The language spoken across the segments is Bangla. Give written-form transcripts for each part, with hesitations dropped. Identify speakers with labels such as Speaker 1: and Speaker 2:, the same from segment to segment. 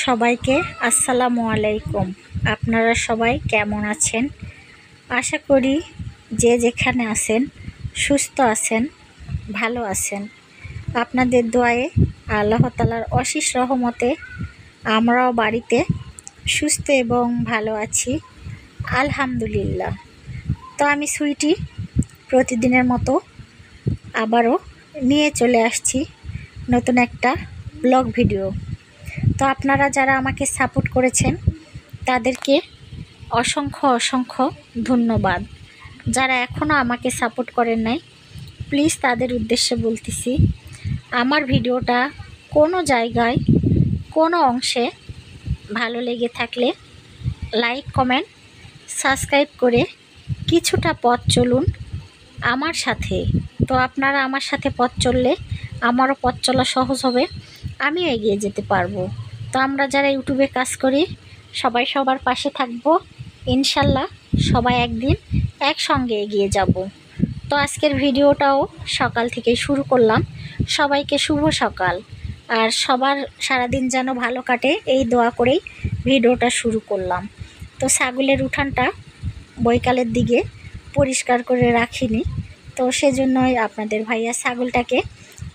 Speaker 1: সবাইকে আসসালামু আলাইকুম। আপনারা সবাই কেমন আছেন? আশা করি যে যেখানে আছেন সুস্থ আছেন, ভালো আছেন। আপনাদের দোয়ায়ে আল্লাহ তাআলার অশেষ রহমতে আমরাও বাড়িতে সুস্থ এবং ভালো আছি, আলহামদুলিল্লাহ। তো আমি সুইটি প্রতিদিনের মতো আবারও নিয়ে চলে আসছি নতুন একটা ব্লগ ভিডিও। তো আপনারা যারা আমাকে সাপোর্ট করেছেন তাদেরকে অসংখ্য ধন্যবাদ। যারা এখনও আমাকে সাপোর্ট করেন নাই, প্লিজ তাদের উদ্দেশ্যে বলতেছি, আমার ভিডিওটা কোনো জায়গায় কোনো অংশে ভালো লেগে থাকলে লাইক, কমেন্ট, সাবস্ক্রাইব করে কিছুটা পথ চলুন আমার সাথে। তো আপনারা আমার সাথে পথ চললে আমারও পথ চলা সহজ হবে, আমিও এগিয়ে যেতে পারবো। তো আমরা যারা ইউটিউবে কাজ করি সবাই সবার পাশে থাকবো, ইনশাল্লাহ সবাই একদিন একসঙ্গে এগিয়ে যাব। তো আজকের ভিডিওটাও সকাল থেকে শুরু করলাম। সবাইকে শুভ সকাল, আর সবার সারাদিন যেন ভালো কাটে এই দোয়া করেই ভিডিওটা শুরু করলাম। তো ছাগলের উঠানটা বৈকালের দিকে পরিষ্কার করে রাখিনি, তো সেজন্যই আপনাদের ভাইয়া ছাগলটাকে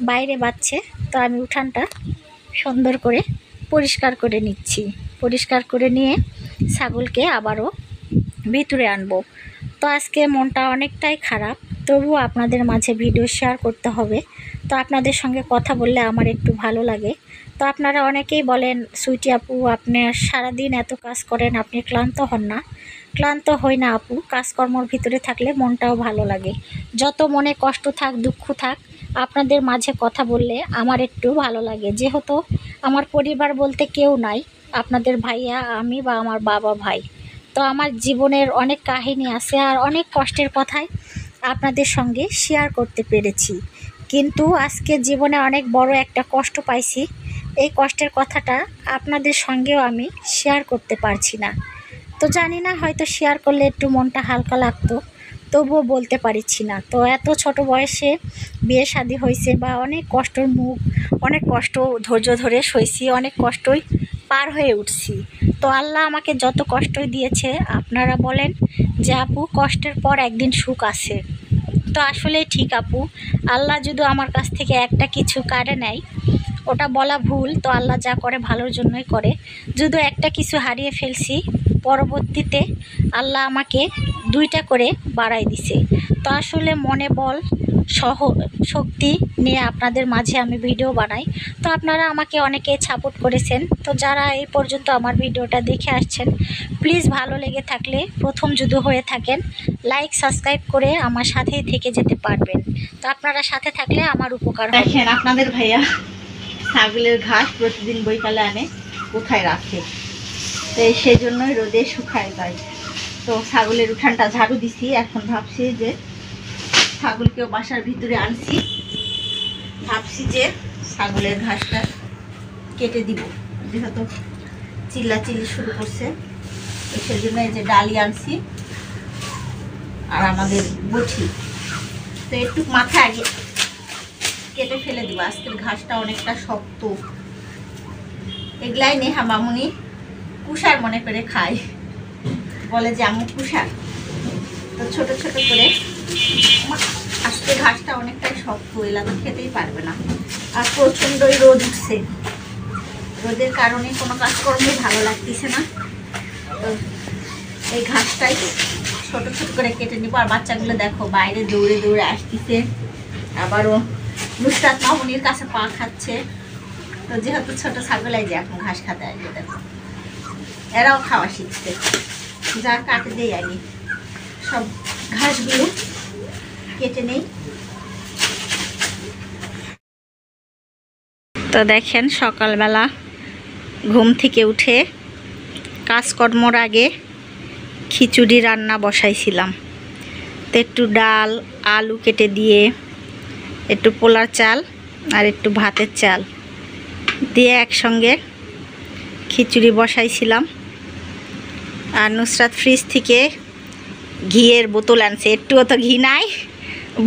Speaker 1: বাইরে বাচ্ছে। তো আমি উঠানটা সুন্দর করে পরিষ্কার করে নিচ্ছি। পরিষ্কার করে নিয়ে ছাগলকে আবারও ভিতরে আনবো। তো আজকে মনটা অনেকটাই খারাপ, তবুও আপনাদের মাঝে ভিডিও শেয়ার করতে হবে। তো আপনাদের সঙ্গে কথা বললে আমার একটু ভালো লাগে। তো আপনারা অনেকেই বলেন, সুইটি আপু আপনি সারাদিন এত কাজ করেন, আপনি ক্লান্ত হন না? ক্লান্ত হই না আপু, কাজকর্মর ভিতরে থাকলে মনটাও ভালো লাগে। যত মনে কষ্ট থাক, দুঃখ থাক, আপনাদের মাঝে কথা বললে আমার একটু ভালো লাগে। যেহেতু আমার পরিবার বলতে কেউ নাই, আপনাদের ভাইয়া, আমি বা আমার বাবা ভাই। তো আমার জীবনের অনেক কাহিনী আছে, আর অনেক কষ্টের কথাই আপনাদের সঙ্গে শেয়ার করতে পেরেছি। কিন্তু আজকে জীবনে অনেক বড় একটা কষ্ট পাইছি, এই কষ্টের কথাটা আপনাদের সঙ্গেও আমি শেয়ার করতে পারছি না। তো জানি না, হয়তো শেয়ার করলে একটু মনটা হালকা লাগতো, তবুও বলতে পারছি না। তো এত ছোট বয়সে বিয়ে শাদী হয়েছে, বা অনেক কষ্টর মুখ, অনেক কষ্ট ধৈর্য ধরে সইছি, অনেক কষ্টই পার হয়ে উঠছি। তো আল্লাহ আমাকে যত কষ্টই দিয়েছে, আপনারা বলেন যে আপু কষ্টের পর একদিন সুখ আসে। তো আসলে ঠিক আপু, আল্লাহ যদি আমার কাছ থেকে একটা কিছু কাড়ে নেয়, ওটা বলা ভুল। তো আল্লাহ যা করে ভালোর জন্যই করে। যদি একটা কিছু হারিয়ে ফেলছি, পরবর্তীতে আল্লাহ আমাকে দুইটা করে বাড়াই দিছে। তো আসলে মনে বল শক্তি নিয়ে আপনাদের মাঝে আমি ভিডিও বানাই। তো আপনারা আমাকে অনেকে সাপোর্ট করেছেন। তো যারা এই পর্যন্ত আমার ভিডিওটা দেখে আসছেন, প্লিজ ভালো লেগে থাকলে, প্রথম যদি হয়ে থাকেন, লাইক সাবস্ক্রাইব করে আমার সাথেই থেকে যেতে পারবেন। তো আপনারা সাথে থাকলে আমার উপকার হবে।
Speaker 2: দেখেন আপনাদের ভাইয়া ছাগলের ঘাস প্রতিদিন বৈকালে আনে, কোথায় রাখে, তো সেই জন্যই রোদে শুকায় যায়। তো ছাগলের উঠানটা ঝাড়ু দিছি। এখন ভাবছি যে ছাগলকেও বাসার ভিতরে আনছি, ভাবছি যে ছাগলের ঘাসটা কেটে দিব, যেহেতু চিল্লাচিল্লি শুরু করছে। তো সেই জন্য এই যে ডালি আনছি আর আমাদের বটি, তো একটু মাথা আগে কেটে ফেলে দিব। আজকের ঘাসটা অনেকটা শক্ত, এগুলাই নেহা মামুনি কুষার মনে করে খায়, বলে যে আম্মু কুষার। তো ছোট ছোট করে, আজকে ঘাসটা অনেকটাই শক্ত, এলা তো খেতেই পারবে না। আর প্রচণ্ডই রোদ উঠছে, রোদের কারণে কোনো কাজকর্মই ভালো লাগতেছে না। তো এই ঘাসটাই ছোট ছোট করে কেটে নিব। আর বাচ্চাগুলো দেখো বাইরে দৌড়ে দৌড়ে আসতেছে, আবারও নুসরাত মামুনির কাছে পা খাচ্ছে। তো যেহেতু ছোট ছাগলাই যে এখন ঘাস খাতে আসবে, দেখো এরাও খাওয়া শিখছে। যা কাটে দেই আগে, সব ঘাসগুলো কেটে নেই।
Speaker 1: তো দেখেন সকালবেলা ঘুম থেকে উঠে কাজকর্মর আগে খিচুড়ি রান্না বসাইছিলাম। তো একটু ডাল, আলু কেটে দিয়ে, একটু পোলার চাল আর একটু ভাতের চাল দিয়ে একসঙ্গে খিচুড়ি বসাইছিলাম। আর নুসরাত ফ্রিজ থেকে ঘিয়ের বোতল আনছে, একটুও তো ঘি নাই,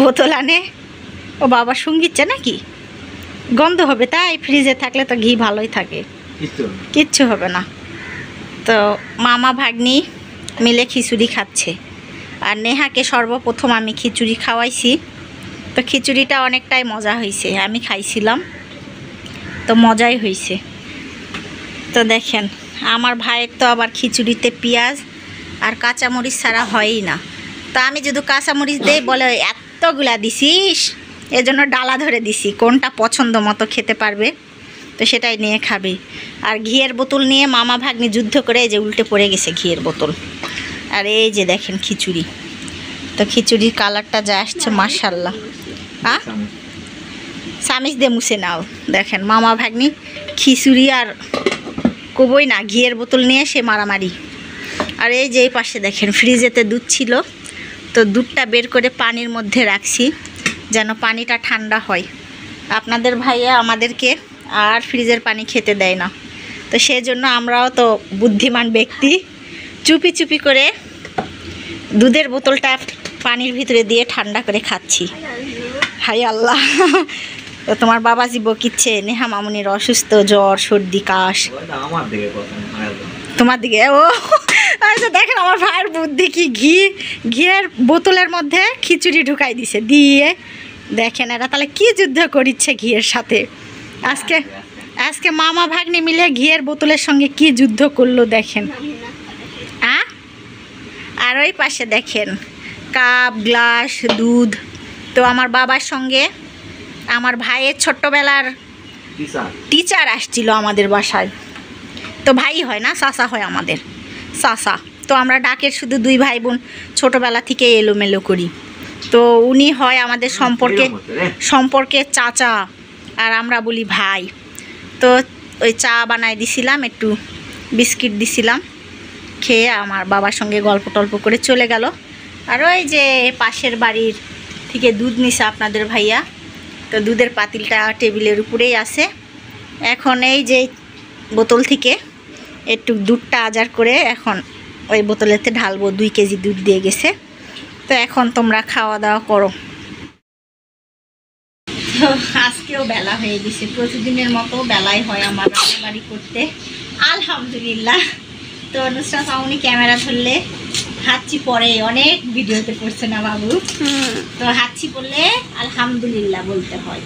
Speaker 1: বোতল আনে। ও বাবা সঙ্গীতছে নাকি, গন্ধ হবে, তাই ফ্রিজে থাকলে তো ঘি ভালোই থাকে।
Speaker 2: কিচ্ছু হবে না। তো মামা ভাগ্নি মিলে খিচুড়ি খাচ্ছে, আর নেহাকে সর্বপ্রথম আমি খিচুড়ি খাওয়াইছি। তো খিচুড়িটা অনেকটাই মজা হয়েছে, আমি খাইছিলাম, তো মজাই হয়েছে। তো দেখেন আমার ভাইয়ের তো আবার খিচুড়িতে পেঁয়াজ আর কাঁচামরিচ ছাড়া হয়ই না। তো আমি যদি কাঁচামরিচ দেই বলে এতগুলা দিছিস, এজন্য ডালা ধরে দিছি, কোনটা পছন্দ মতো খেতে পারবে তো সেটাই নিয়ে খাবে। আর ঘিয়ের বোতল নিয়ে মামা ভাগ্নি যুদ্ধ করে এই যে উল্টে পড়ে গেছে ঘিয়ের বোতল। আর এই যে দেখেন খিচুড়ি, তো খিচুড়ির কালারটা যা আসছে মাশাল্লাহ। হ্যাঁ, চামিচ দিয়ে মুছে নাও। দেখেন মামা ভাগ্নি খিচুড়ি আর কবই না, ঘিয়ের বোতল নিয়ে সে মারামারি। আর এই যে এই পাশে দেখেন ফ্রিজেতে দুধ ছিল, তো দুধটা বের করে পানির মধ্যে রাখছি যেন পানিটা ঠান্ডা হয়। আপনাদের ভাইয়া আমাদেরকে আর ফ্রিজের পানি খেতে দেয় না, তো সেই জন্য আমরাও তো বুদ্ধিমান ব্যক্তি চুপি চুপি করে দুধের বোতলটা পানির ভিতরে দিয়ে ঠান্ডা করে খাচ্ছি। হাই আল্লাহ, তো তোমার বাবাজি বকিচ্ছে নেহা মামুনির অসুস্থ, জ্বর সর্দি কাশ। তোমার দিকে ও আচ্ছা, দেখেন আমার ভাইয়ের বুদ্ধি কি, ঘিয়ের বোতলের মধ্যে খিচুড়ি ঢুকাই দিছে দিয়ে। দেখেন এরা তাহলে কি যুদ্ধ করিচ্ছে ঘিয়ের সাথে। আজকে মামা ভাগ্নি মিলে ঘিয়ের বোতলের সঙ্গে কি যুদ্ধ করলো দেখেন। আর ওই পাশে দেখেন কাপ গ্লাস দুধ। তো আমার বাবার সঙ্গে আমার ভাইয়ের ছোট্টবেলার টিচার আসছিল আমাদের বাসায়। তো ভাই হয় না, চাচা হয় আমাদের, চাচা। তো আমরা ডাকের শুধু দুই ভাই বোন ছোটোবেলা থেকে এলোমেলো করি। তো উনি হয় আমাদের সম্পর্কে চাচা, আর আমরা বলি ভাই। তো ওই চা বানাই দিছিলাম, একটু বিস্কিট দিছিলাম, খেয়ে আমার বাবার সঙ্গে গল্প টল্প করে চলে গেল। আর ওই যে পাশের বাড়ির থেকে দুধ নিছে আপনাদের ভাইয়া, তো দুধের পাতিলটা টেবিলের উপরেই আছে। এখন এই যে বোতল থেকে একটু দুধটা আজার করে এখন ওই বোতলেতে ঢালবো, 2 কেজি দুধ দিয়ে গেছে। তো এখন তোমরা খাওয়া দাওয়া করো। তো আজকেও বেলা হয়ে গেছে, প্রতিদিনের মতো বেলাই হয় আমার রান্নাবাড়ি করতে, আলহামদুলিল্লাহ। তো নুসরাত মামুনি ক্যামেরা ধরলে হাঁচি পড়ে, অনেক ভিডিওতে পড়ছে না বাবু, তো হাঁচি পড়লে আলহামদুলিল্লাহ বলতে হয়।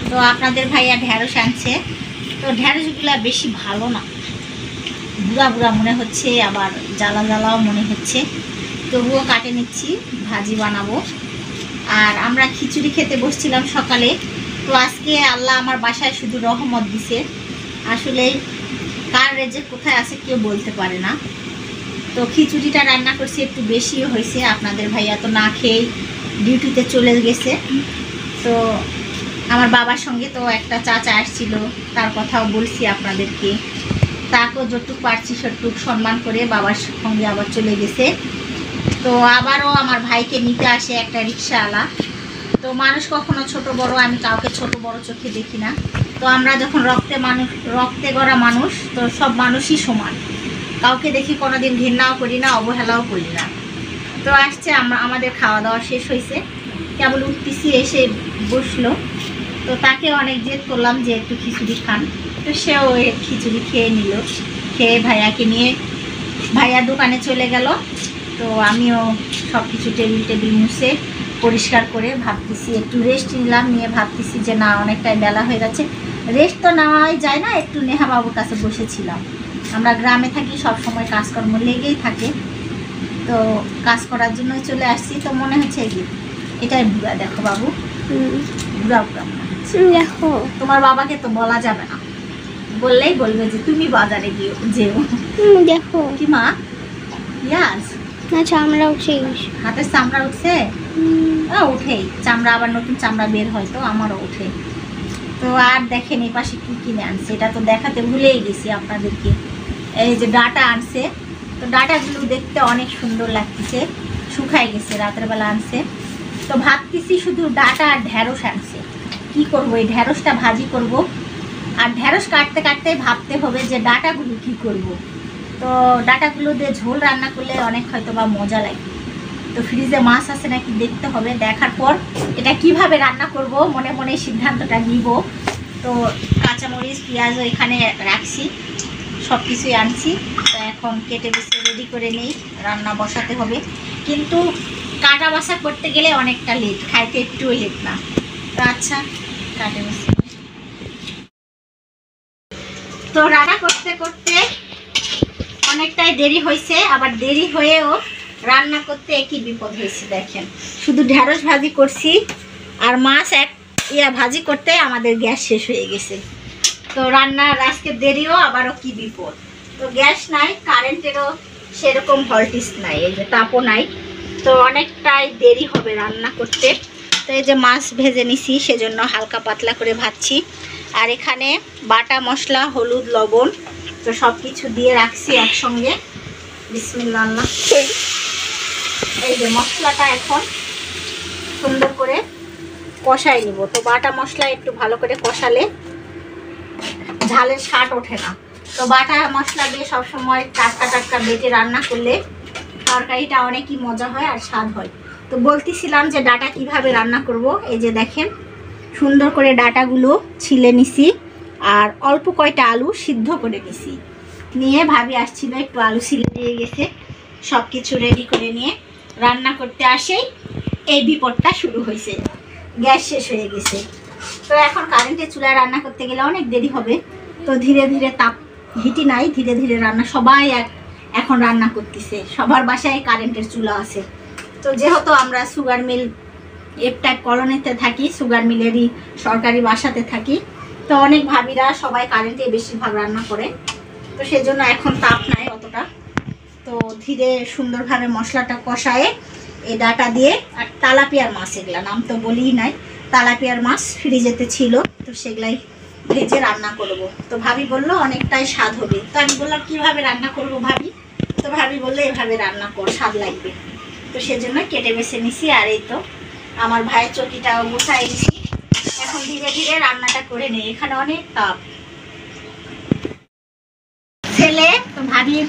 Speaker 2: তো আপনাদের ভাইয়া ঢ্যাঁড়স আনছে, তো ঢ্যাঁড়সগুলা বেশি ভালো না, বুড়া বুড়া মনে হচ্ছে, আবার জ্বালা জ্বালাও মনে হচ্ছে, তবুও কাটে নিচ্ছি, ভাজি বানাবো। আর আমরা খিচুড়ি খেতে বসছিলাম সকালে। তো আজকে আল্লাহ আমার বাসায় শুধু রহমত দিছে, আসলে কার রেজেক কোথায় আছে কেউ বলতে পারে না। তো খিচুড়িটা রান্না করছি একটু বেশিও হয়েছে, আপনাদের ভাইয়া তো না খেয়েই ডিউটিতে চলে গেছে। তো আমার বাবার সঙ্গে তো একটা চাচা আসছিল, তার কথাও বলছি আপনাদেরকে, তাকেও যতটুকু পারছি সেটুকু সম্মান করে বাবার সঙ্গে আবার চলে গেছে। তো আবারও আমার ভাইকে নিতে আসে একটা রিক্সাওয়ালা। তো মানুষ কখনো ছোট বড়, আমি কাউকে ছোট বড় চোখে দেখি না। তো আমরা যখন রক্তে গড়া মানুষ, তো সব মানুষই সমান, কাউকে দেখি কোনোদিন ঘৃণাও করি না, অবহেলাও করি না। তো আসছে, আমাদের খাওয়া দাওয়া শেষ হয়েছে, কেবল উঠতেছি, এসে বসলো। তো তাকে অনেক জেদ করলাম যে একটু খিচুড়ি খান, তো সেও খিচুড়ি খেয়ে নিল। খেয়ে ভাইয়াকে নিয়ে ভাইয়ার দোকানে চলে গেল। তো আমিও সব কিছু টেবিল মুছে পরিষ্কার করে ভাবতেছি একটু রেস্ট নিলাম, নিয়ে ভাবতেছি যে না অনেকটাই বেলা হয়ে যাচ্ছে, রেস্ট তো নেওয়াই যায় না, একটু নেহা বাবুর কাছে বসেছিলাম। আমরা গ্রামে থাকি, সব সময় কাজকর্ম লেগেই থাকে, তো কাজ করার জন্য চলে আসছি। তো মনে হচ্ছে কি এটাই বুড়া, দেখো বাবু, বুড়া বুড়া দেখো। তোমার বাবাকে তো বলা যাবে না, বললেই বলবে যে তুমি বাজারে গিয়ে যেও। দেখো কি মা, ইয়াস না চামড়া উঠছে, হাতের চামড়া উঠছে, উঠেই চামড়া, আবার নতুন চামড়া বের হয়, তো আমারও উঠে। তো আর দেখেন এই পাশে কি কিনে আনছে, এটা তো দেখাতে ভুলেই গেছি আপনাদেরকে। এই যে ডাটা আনছে, তো ডাটাগুলো দেখতে অনেক সুন্দর লাগতেছে, শুকায় গেছে, রাতের বেলা আনছে। তো ভাবতেছি শুধু ডাটা আর ঢ্যাঁড়স আনছে, কি করব, এই ঢ্যাঁড়সটা ভাজি করব। আর ঢ্যাঁড়স কাটতে কাটতে ভাবতে হবে যে ডাটাগুলো কি করব। তো ডাটাগুলো দিয়ে ঝোল রান্না করলে অনেক হয়তো বা মজা লাগে। তো ফ্রিজে মাছ আছে নাকি দেখতে হবে, দেখার পর এটা কিভাবে রান্না করব মনে মনে সিদ্ধান্তটা নিব। তো কাঁচামরিচ পেঁয়াজও এখানে রাখছি, সব কিছুই আনছি। তো এখন কেটে বেছে রেডি করে নেই, রান্না বসাতে হবে। কিন্তু কাটা বাছা করতে গেলে অনেকটা লেট, খাইতে একটুও লেট না। তো আচ্ছা কাটে বেছে। তো রান্না করতে করতে অনেকটাই দেরি হয়েছে, আবার দেরি হয়েও রান্না করতে একই বিপদ হয়েছে। দেখেন, শুধু ঢেঁড়স ভাজি করছি আর মাছ এক ভাজি করতে আমাদের গ্যাস শেষ হয়ে গেছে। তো রান্নার আজকে দেরিও, আবারও কি বিপদ। তো গ্যাস নাই, কারেন্টেরও সেরকম ভোল্টেজ নাই, এই যে তাপও নাই। তো অনেকটাই দেরি হবে রান্না করতে। তো এই যে মাছ ভেজে নিছি, সেজন্য হালকা পাতলা করে ভাজছি। আর এখানে বাটা মশলা, হলুদ, লবণ তো সব কিছু দিয়ে রাখছি একসঙ্গে। বিসমিল্লাহ। এই যে মশলাটা এখন সুন্দর করে কষাই নিব। তো বাটা মশলা একটু ভালো করে কষালে ঝালের স্বাদ ওঠে না। তো বাটা মশলা দিয়ে সবসময় টাটকা টাটকা বেটে রান্না করলে তরকারিটা অনেকই মজা হয় আর স্বাদ হয়। তো বলতেছিলাম যে ডাটা কিভাবে রান্না করব। এই যে দেখেন, সুন্দর করে ডাটাগুলো ছিলে নিছি আর অল্প কয়টা আলু সিদ্ধ করে নিছি। নিয়ে ভাবি আসছিল, একটু আলু ছিলে দিয়ে গেছে। সব কিছু রেডি করে নিয়ে রান্না করতে আসেই এই বিপদটা শুরু হয়েছে, গ্যাস শেষ হয়ে গেছে। তো এখন কারেন্টের চুলায় রান্না করতে গেলে অনেক দেরি হবে। তো ধীরে ধীরে তাপ হিটি নাই, ধীরে ধীরে রান্না, সবাই এখন রান্না করতেছে, সবার বাসায় কারেন্টের চুলা আছে। তো যেহেতু আমরা সুগার মিল এফটাইপ কলোনিতে থাকি, সুগার মিলেরই সরকারি বাসাতে থাকি, তো অনেক ভাবিরা সবাই কারেন্টে বেশিরভাগ রান্না করে। তো সেজন্য এখন তাপ নাই অতটা। তো ধীরে সুন্দরভাবে মশলাটা কষায়ে এই ডাটা দিয়ে, আর তেলাপিয়ার মাছ, এগুলা নাম তো বলিই নাই, তেলাপিয়ার মাছ ফ্রিজেতে ছিল, তো সেগুলাই ভেজে রান্না করব। তো ভাবি বললো অনেকটাই স্বাদ হবে। তো আমি বললাম কিভাবে রান্না করব ভাবি? তো ভাবি বললো এভাবে রান্না কর, স্বাদ লাগবে। তো সেজন্য কেটে বেছে নিছি। আর এই তো আমার ভাইয়ের চটিটাও গুছাই নিছি। এখন ধীরে ধীরে রান্নাটা করে নেই, এখানে অনেক তাপ। ছেলে তো ভাবির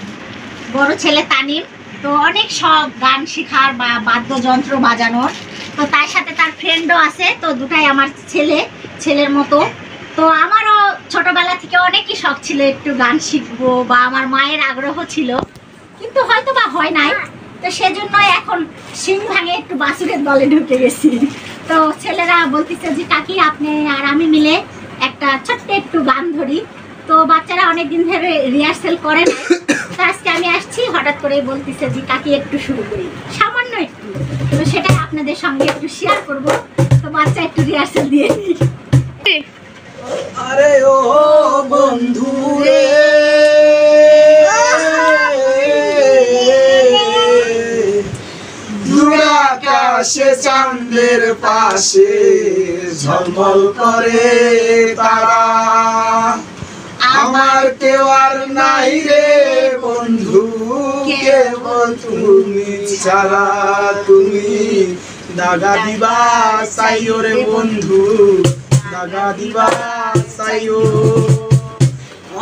Speaker 2: বড় ছেলে তানিম, তো অনেক সব গান শেখার বা বাদ্যযন্ত্র বাজানোর। তো তার সাথে তার ফ্রেন্ডও আছে। তো দুটাই আমার ছেলের মতো। তো আমারও ছোটবেলা থেকে অনেকই শখ ছিল একটু গান শিখবো, বা আমার মায়ের আগ্রহ ছিল, কিন্তু হয়তো বা হয় নাই। তো সেজন্য এখন সিং ভাঙে একটু বাসুরের দলে ঢুকে গেছি। তো ছেলেরা বলতেছে যে কাকি আপনি আর আমি মিলে একটা ছোট্ট একটু গান ধরি। তো বাচ্চারা অনেকদিন ধরে রিহার্সেল করে না। তো আজকে আমি আসছি, হঠাৎ করে বলতেছে যে কাকি একটু শুরু করি, সামান্য একটু। তো সেটা আপনাদের সঙ্গে একটু শেয়ার করব। তো বাচ্চা একটু রিহার্সেল দিয়ে দিই।
Speaker 3: আরে ও বন্ধু রে, দূর আকাশে চাঁদের পাশে ঝলমল করে তারা, আমার কেউ আর নাই রে বন্ধু, কেবল তুমি ছাড়া। তুমি দাগা দিবা চাইও রে বন্ধু, দাগা দিবা চাইও।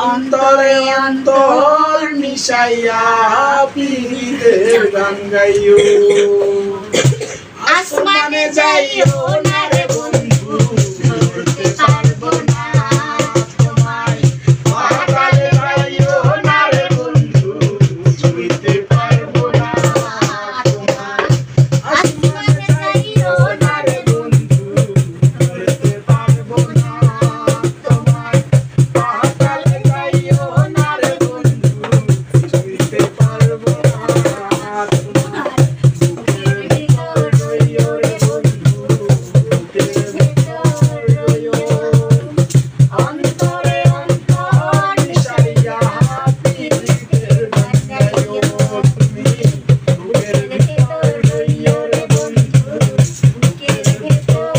Speaker 3: অন্তরে অন্তর মিশাইয়া পীড়িতের গান গাইও। আসমানে যাইও না রে বন্ধু, ধরতে পারবো না তোমায়। পাতালে যাইও না রে বন্ধু, ছুঁইতে পারবো না তোমায়। আসমানে যাইও না রে বন্ধু, ধরতে পারবো না তোমায়। পাতালে যাইও না রে বন্ধু, ছুঁইতে পারবো না তোমায়। বুকের ভিতর রইও রে বন্ধু, বুকের ভিতর রইও। অন্তরে অন্তর মিশাইয়া পীড়িতের গান গাইও। তুমি বুকের ভিতর রইও রে বন্ধু, বুকের ভিতর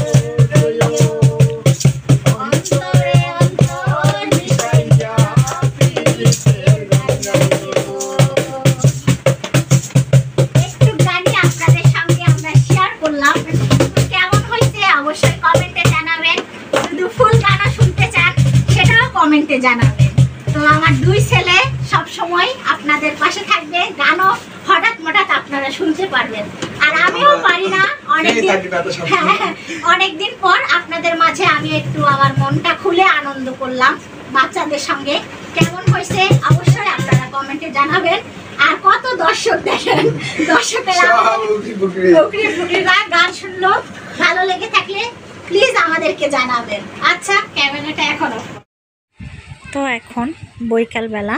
Speaker 3: রইও। অন্তরে অন্তর মিশাইয়া পীড়িতের গান গাইও। একটু গানই আপনাদের সঙ্গে আমরা শেয়ার করলাম। তো কেমন হয়েছে অবশ্যই কমেন্টে জানাবেন। যদি ফুল গানও শুনতে চান সেটাও কমেন্টে জানাবেন। তো আমার দুই ছেলে সব সময় আপনাদের পাশে থাকবে, গানও হঠাৎ মঠাৎ আপনারা শুনতে পারবেন। আর আমিও পারি না, অনেকদিন পর আপনাদের মাঝে আমি একটু আমার মনটা খুলে আনন্দ করলাম বাচ্চাদের সঙ্গে। কেমন হয়েছে অবশ্যই আপনারা কমেন্টে জানাবেন। আর কত দর্শক দেখেন, দর্শকেরা গান শুনলো, ভালো লেগে থাকলে প্লিজ আমাদেরকে জানাবেন। আচ্ছা, ক্যামেরাটা এখন অফ।
Speaker 1: তো এখন বৈকালবেলা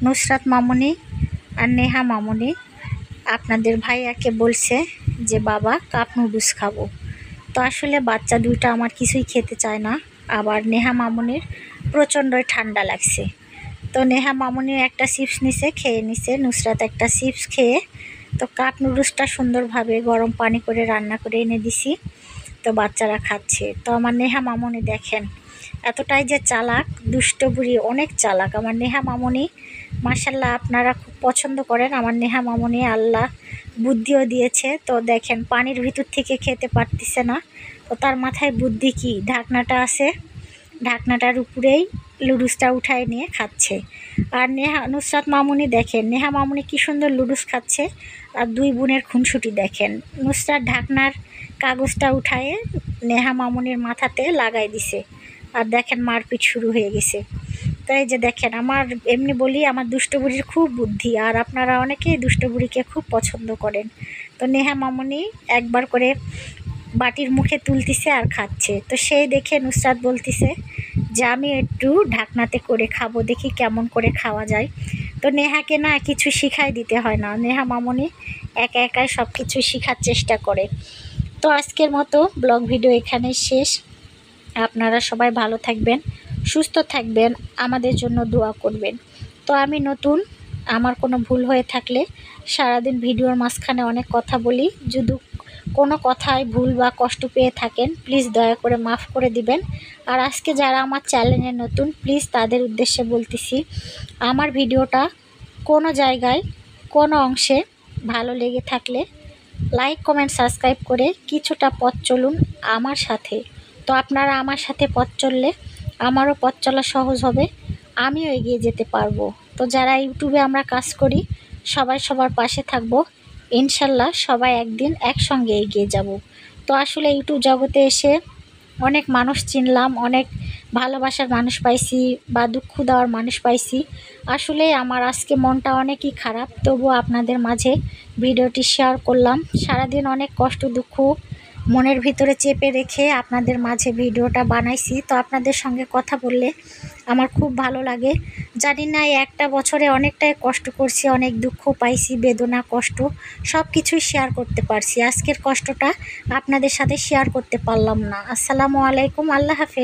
Speaker 1: নুসরাত মামুনি আর নেহা মামুনি আপনাদের ভাইয়াকে বলছে যে বাবা কাপ নুডলস খাবো। তো আসলে বাচ্চা দুইটা আমার কিছুই খেতে চায় না, আবার নেহা মামুনির প্রচণ্ডই ঠান্ডা লাগছে। তো নেহা মামুনিও একটা চিপস নিছে, খেয়ে নিছে, নুসরাত একটা চিপস খেয়ে তো কাপ নুডলসটা সুন্দরভাবে গরম পানি করে রান্না করে এনে দিছি। তো বাচ্চারা খাচ্ছে। তো আমার নেহা মামুনি দেখেন এতটাই যে চালাক, দুষ্ট বুড়ি, অনেক চালাক আমার নেহা মামুনি। মাশাল্লাহ, আপনারা খুব পছন্দ করেন আমার নেহা মামুনি, আল্লাহ বুদ্ধিও দিয়েছে। তো দেখেন পানির ভিতর থেকে খেতে পারতেছে না, তো তার মাথায় বুদ্ধি কি, ঢাকনাটা আছে, ঢাকনাটার উপরেই লুডুসটা উঠায় নিয়ে খাচ্ছে। আর নুসরাত মামুনি দেখেন নেহা মামুনি কি সুন্দর লুডুস খাচ্ছে। আর দুই বোনের খুনসুটি দেখেন, নুসরাত ঢাকনার কাগজটা উঠায়ে নেহা মামুনির মাথাতে লাগাই দিছে। আর দেখেন মারপিট শুরু হয়ে গেছে। তো এই যে দেখেন, আমার এমনি বলি আমার দুষ্ট বুড়ির খুব বুদ্ধি, আর আপনারা অনেকেই দুষ্ট বুড়িকে খুব পছন্দ করেন। তো নেহা মামুনি একবার করে বাটির মুখে তুলতিছে আর খাচ্ছে। তো সেই দেখে নুসরাত বলতিছে যে আমি একটু ঢাকনাতে করে খাবো, দেখি কেমন করে খাওয়া যায়। তো নেহাকে না কিছু শিখাই দিতে হয় না, নেহা মামুনি একা একাই সব কিছু শেখার চেষ্টা করে। তো আজকের মতো ব্লগ ভিডিও এখানে শেষ। আপনারা সবাই ভালো থাকবেন, সুস্থ থাকবেন, আমাদের জন্য দোয়া করবেন। তো আমি নতুন, আমার কোনো ভুল হয়ে থাকলে সারাদিন ভিডিওর মাঝখানে অনেক কথা বলি, যদি কোনো কথায় ভুল বা কষ্ট পেয়ে থাকেন প্লিজ দয়া করে মাফ করে দিবেন। আর আজকে যারা আমার চ্যানেলে নতুন প্লিজ তাদের উদ্দেশ্যে বলতেছি, আমার ভিডিওটা কোনো জায়গায় কোনো অংশে ভালো লেগে থাকলে লাইক কমেন্ট সাবস্ক্রাইব করে কিছুটা পথ চলুন আমার সাথে। তো আপনারা আমার সাথে পথ চললে আমারও পথ চলা সহজ হবে, আমিও এগিয়ে যেতে পারবো। তো যারা ইউটিউবে আমরা কাজ করি সবাই সবার পাশে থাকবো, ইনশাল্লাহ সবাই একদিন একসঙ্গে এগিয়ে যাব। তো আসলে ইউটিউব জগতে এসে অনেক মানুষ চিনলাম, অনেক ভালোবাসার মানুষ পাইছি বা দুঃখ দেওয়ার মানুষ পাইছি। আসলে আমার আজকে মনটা অনেকই খারাপ, তবুও আপনাদের মাঝে ভিডিওটি শেয়ার করলাম। সারাদিন অনেক কষ্ট দুঃখ মনের ভিতরে চেপে রেখে আপনাদের মাঝে ভিডিওটা বানাইছি। তো আপনাদের সঙ্গে কথা বললে আমার খুব ভালো লাগে। জানি না, এই একটা বছরে অনেকটাই কষ্ট করছি, অনেক দুঃখ পাইছি, বেদনা, কষ্ট সব কিছুই শেয়ার করতে পারছি। আজকের কষ্টটা আপনাদের সাথে শেয়ার করতে পারলাম না। আসসালামু আলাইকুম, আল্লাহ হাফেজ।